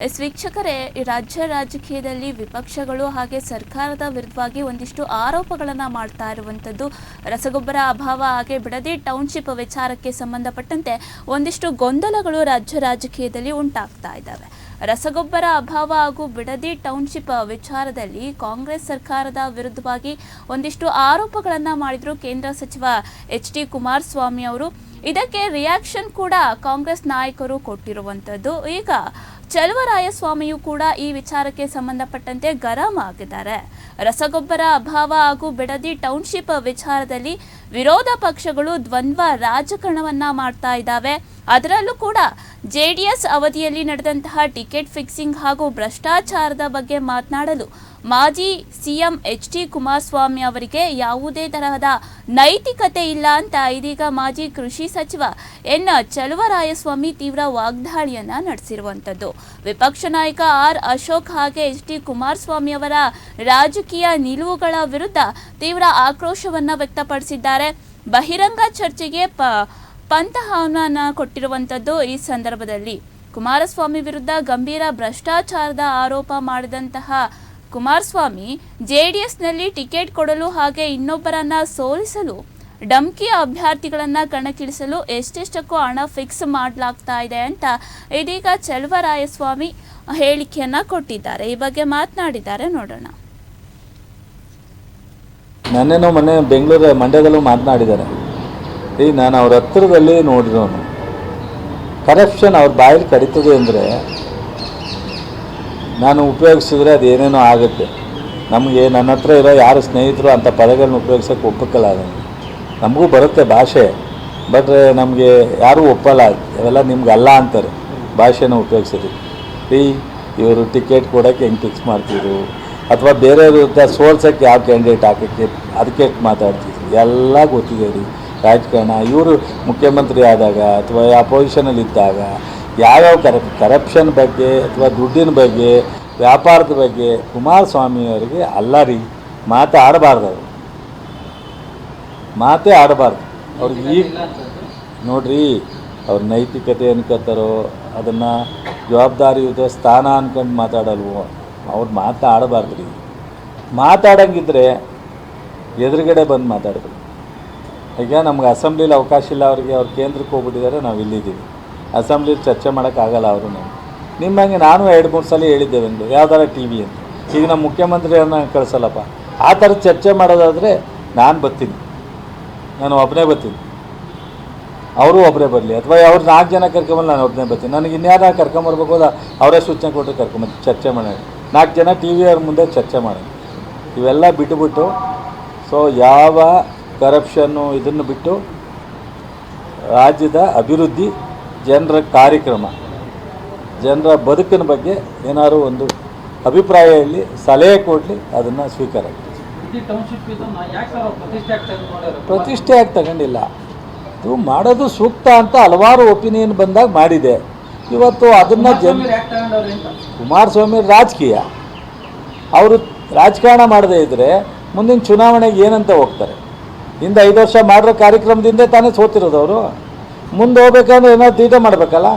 ವೀಕ್ಷಕರೇ, ರಾಜ್ಯ ರಾಜಕೀಯದಲ್ಲಿ ವಿಪಕ್ಷಗಳು ಹಾಗೆ ಸರ್ಕಾರದ ವಿರುದ್ಧವಾಗಿ ಒಂದಿಷ್ಟು ಆರೋಪಗಳನ್ನು ಮಾಡ್ತಾ ಇರುವಂಥದ್ದು. ರಸಗೊಬ್ಬರ ಅಭಾವ ಹಾಗೆ ಬಿಡದಿ ಟೌನ್ಶಿಪ್ ವಿಚಾರಕ್ಕೆ ಸಂಬಂಧಪಟ್ಟಂತೆ ಒಂದಿಷ್ಟು ಗೊಂದಲಗಳು ರಾಜ್ಯ ರಾಜಕೀಯದಲ್ಲಿ ಉಂಟಾಗ್ತಾ ಇದ್ದಾವೆ. ರಸಗೊಬ್ಬರ ಅಭಾವ ಹಾಗೂ ಬಿಡದಿ ಟೌನ್ಶಿಪ್ ವಿಚಾರದಲ್ಲಿ ಕಾಂಗ್ರೆಸ್ ಸರ್ಕಾರದ ವಿರುದ್ಧವಾಗಿ ಒಂದಿಷ್ಟು ಆರೋಪಗಳನ್ನು ಮಾಡಿದ್ರು ಕೇಂದ್ರ ಸಚಿವ ಎಚ್.ಡಿ. ಕುಮಾರಸ್ವಾಮಿ ಅವರು. ಇದಕ್ಕೆ ರಿಯಾಕ್ಷನ್ ಕೂಡ ಕಾಂಗ್ರೆಸ್ ನಾಯಕರು ಕೊಟ್ಟಿರುವಂಥದ್ದು. ಈಗ ಚಲುವರಾಯಸ್ವಾಮಿಯು ಕೂಡ ಈ ವಿಚಾರಕ್ಕೆ ಸಂಬಂಧಪಟ್ಟಂತೆ ಗರಂ ಆಗಿದ್ದಾರೆ. ರಸಗೊಬ್ಬರ ಅಭಾವ ಹಾಗೂ ಬಿಡದಿ ಟೌನ್ಶಿಪ್ ವಿಚಾರದಲ್ಲಿ ವಿರೋಧ ಪಕ್ಷಗಳು ದ್ವಂದ್ವ ರಾಜಕಾರಣವನ್ನ ಮಾಡ್ತಾ ಇದ್ದಾವೆ. ಅದರಲ್ಲೂ ಕೂಡ ಜೆಡಿಎಸ್ ಅವಧಿಯಲ್ಲಿ ನಡೆದಂತಹ ಟಿಕೆಟ್ ಫಿಕ್ಸಿಂಗ್ ಹಾಗೂ ಭ್ರಷ್ಟಾಚಾರದ ಬಗ್ಗೆ ಮಾತನಾಡಲು ಮಾಜಿ ಸಿಎಂ ಎಚ್.ಡಿ. ಕುಮಾರಸ್ವಾಮಿ ಅವರಿಗೆ ಯಾವುದೇ ತರಹದ ನೈತಿಕತೆ ಇಲ್ಲ ಅಂತ ಇದೀಗ ಮಾಜಿ ಕೃಷಿ ಸಚಿವ ಎನ್. ಚಲುವರಾಯಸ್ವಾಮಿ ತೀವ್ರ ವಾಗ್ದಾಳಿಯನ್ನ ನಡೆಸಿರುವಂಥದ್ದು. ವಿಪಕ್ಷ ನಾಯಕ ಆರ್. ಅಶೋಕ್ ಹಾಗೆ ಎಚ್.ಡಿ. ಕುಮಾರಸ್ವಾಮಿ ಅವರ ರಾಜಕೀಯ ನಿಲುವುಗಳ ವಿರುದ್ಧ ತೀವ್ರ ಆಕ್ರೋಶವನ್ನ ವ್ಯಕ್ತಪಡಿಸಿದ್ದಾರೆ. ಬಹಿರಂಗ ಚರ್ಚೆಗೆ ಪಂಥಾಹ್ವಾನ ಕೊಟ್ಟಿರುವಂಥದ್ದು. ಈ ಸಂದರ್ಭದಲ್ಲಿ ಕುಮಾರಸ್ವಾಮಿ ವಿರುದ್ಧ ಗಂಭೀರ ಭ್ರಷ್ಟಾಚಾರದ ಆರೋಪ ಮಾಡಿದಂತಹ ಕುಮಾರಸ್ವಾಮಿ ಜೆಡಿಎಸ್ನಲ್ಲಿ ಟಿಕೆಟ್ ಕೊಡಲು ಹಾಗೆ ಇನ್ನೊಬ್ಬರನ್ನ ಸೋಲಿಸಲು ಡಮ್ಕಿ ಅಭ್ಯರ್ಥಿಗಳನ್ನ ಕಣಕ್ಕಿಳಿಸಲು ಎಷ್ಟೆಷ್ಟಕ್ಕೂ ಹಣ ಫಿಕ್ಸ್ ಮಾಡಲಾಗ್ತಾ ಇದೆ ಅಂತ ಇದೀಗ ಚಲುವರಾಯಸ್ವಾಮಿ ಹೇಳಿಕೆಯನ್ನ ಕೊಟ್ಟಿದ್ದಾರೆ. ಈ ಬಗ್ಗೆ ಮಾತನಾಡಿದ್ದಾರೆ, ನೋಡೋಣ. ನನ್ನೇನೋ ಮೊನ್ನೆ ಬೆಂಗಳೂರು ಮಂಡ್ಯದಲ್ಲೂ ಮಾತನಾಡಿದ್ದಾರೆ. ನಾನು ಅವ್ರ ಹತ್ತಿರದಲ್ಲಿ ನೋಡಿರೋನು ಕರಪ್ಷನ್ ಅವ್ರ ಬಾಯಲ್ಲಿ ಕಡಿತದೆ ಅಂದರೆ ನಾನು ಉಪಯೋಗಿಸಿದ್ರೆ ಅದು ಏನೇನೋ ಆಗುತ್ತೆ. ನಮಗೆ ನನ್ನ ಹತ್ರ ಇರೋ ಯಾರು ಸ್ನೇಹಿತರು ಅಂಥ ಪದಗಳನ್ನ ಉಪಯೋಗಿಸೋಕ್ಕೆ ಒಪ್ಪಕ್ಕಲ್ಲ. ನಮಗೂ ಬರುತ್ತೆ ಭಾಷೆ, ಬಟ್ ನಮಗೆ ಯಾರೂ ಒಪ್ಪಲ್ಲ. ಅವೆಲ್ಲ ನಿಮ್ಗೆ ಅಲ್ಲ ಅಂತಾರೆ ಭಾಷೆನ ಉಪಯೋಗಿಸೋದು. ಇವರು ಟಿಕೆಟ್ ಕೊಡೋಕ್ಕೆ ಹೆಂಗೆ ಫಿಕ್ಸ್ ಮಾಡ್ತಿದ್ರು, ಅಥವಾ ಬೇರೆಯವ್ರ ಸೋಲ್ಸೋಕ್ಕೆ ಯಾವ ಕ್ಯಾಂಡಿಡೇಟ್ ಹಾಕೋಕ್ಕೆ ಅದಕ್ಕೆ ಮಾತಾಡ್ತಿದ್ರು, ಎಲ್ಲ ಗೊತ್ತಿದೆ ರೀ ರಾಜಕಾರಣ. ಇವರು ಮುಖ್ಯಮಂತ್ರಿ ಆದಾಗ ಅಥವಾ ಅಪೋಸಿಷನಲ್ಲಿದ್ದಾಗ ಯಾವ್ಯಾವ ಕರಪ್ಷನ್ ಬಗ್ಗೆ ಅಥವಾ ದುಡ್ಡಿನ ಬಗ್ಗೆ ವ್ಯಾಪಾರದ ಬಗ್ಗೆ ಕುಮಾರಸ್ವಾಮಿಯವರಿಗೆ ಅಲ್ಲ ರೀ ಮಾತೇ ಆಡಬಾರ್ದು. ಅವ್ರಿಗೆ ಈಗ ನೋಡ್ರಿ, ಅವ್ರ ನೈತಿಕತೆ ಅನ್ಕೋತಾರೋ ಅದನ್ನು ಜವಾಬ್ದಾರಿಯುತ ಸ್ಥಾನ ಅನ್ಕೊಂಡು ಮಾತಾಡಲ್ವೋ, ಅವ್ರು ಆಡಬಾರ್ದು ರೀ. ಮಾತಾಡೋಂಗಿದ್ರೆ ಎದುರುಗಡೆ ಬಂದು ಮಾತಾಡಬೇಕು. ಈಗ ನಮ್ಗೆ ಅಸೆಂಬ್ಲಿಲಿ ಅವಕಾಶ ಇಲ್ಲ ಅವ್ರಿಗೆ, ಅವ್ರು ಕೇಂದ್ರಕ್ಕೆ ಹೋಗ್ಬಿಟ್ಟಿದ್ದಾರೆ, ನಾವು ಇಲ್ಲಿದ್ದೀವಿ. ಅಸೆಂಬ್ಲಿಲಿ ಚರ್ಚೆ ಮಾಡೋಕ್ಕಾಗಲ್ಲ ಅವರು. ನಿಮ್ಮಂಗೆ ನಾನು 2-3 ಸಲ ಹೇಳಿದ್ದೆ ಒಂದು ಯಾವ್ದಾರ ಟಿ ವಿ ಅಂತ. ಈಗ ನಮ್ಮ ಮುಖ್ಯಮಂತ್ರಿಯವ್ರನ್ನ ಕಳಿಸಲ್ಲಪ್ಪ. ಆ ಥರ ಚರ್ಚೆ ಮಾಡೋದಾದರೆ ನಾನು ಬರ್ತೀನಿ, ನಾನು ಒಬ್ಬನೇ ಬರ್ತೀನಿ, ಅವರು ಒಬ್ಬರೇ ಬರಲಿ, ಅಥವಾ ಅವ್ರು 4 ಜನ ಕರ್ಕೊಂಬಲ್ಲಿ ನಾನು ಒಬ್ಬನೇ ಬರ್ತೀನಿ. ನನಗೆ ಇನ್ಯಾರ ಕರ್ಕೊಂಬರ್ಬೇಕು ಅದ ಅವರೇ ಸೂಚನೆ ಕೊಟ್ಟರೆ ಕರ್ಕೊಂಬಂದು ಚರ್ಚೆ ಮಾಡೋಣ. 4 ಜನ ಟಿ ವಿಯವ್ರ ಮುಂದೆ ಚರ್ಚೆ ಮಾಡೋಣ. ಇವೆಲ್ಲ ಬಿಟ್ಟುಬಿಟ್ಟು ಯಾವ ಕರಪ್ಷನ್ನು ಇದನ್ನು ಬಿಟ್ಟು ರಾಜ್ಯದ ಅಭಿವೃದ್ಧಿ, ಜನರ ಕಾರ್ಯಕ್ರಮ, ಜನರ ಬದುಕಿನ ಬಗ್ಗೆ ಏನಾದ್ರು ಒಂದು ಅಭಿಪ್ರಾಯ ಇಲ್ಲಿ ಸಲಹೆ ಕೊಡಲಿ, ಅದನ್ನು ಸ್ವೀಕಾರ. ಪ್ರತಿಷ್ಠೆ ಆಗಿ ತಗೊಂಡಿಲ್ಲ, ಇದು ಮಾಡೋದು ಸೂಕ್ತ ಅಂತ ಹಲವಾರು ಒಪಿನಿಯನ್ ಬಂದಾಗ ಮಾಡಿದೆ. ಇವತ್ತು ಅದನ್ನು ಕುಮಾರಸ್ವಾಮಿ ರಾಜಕೀಯ, ಅವರು ರಾಜಕಾರಣ ಮಾಡದೇ ಇದ್ದರೆ ಮುಂದಿನ ಚುನಾವಣೆಗೆ ಏನಂತ ಹೋಗ್ತಾರೆ? ಹಿಂದೆ 5 ವರ್ಷ ಮಾಡಿರೋ ಕಾರ್ಯಕ್ರಮದಿಂದ ತಾನೇ ಸೋತಿರೋದು ಅವರು. ಮುಂದೆ ಹೋಗ್ಬೇಕಂದ್ರೆ ಏನಾದ್ರು ತೀಟೆ ಮಾಡಬೇಕಲ್ಲ.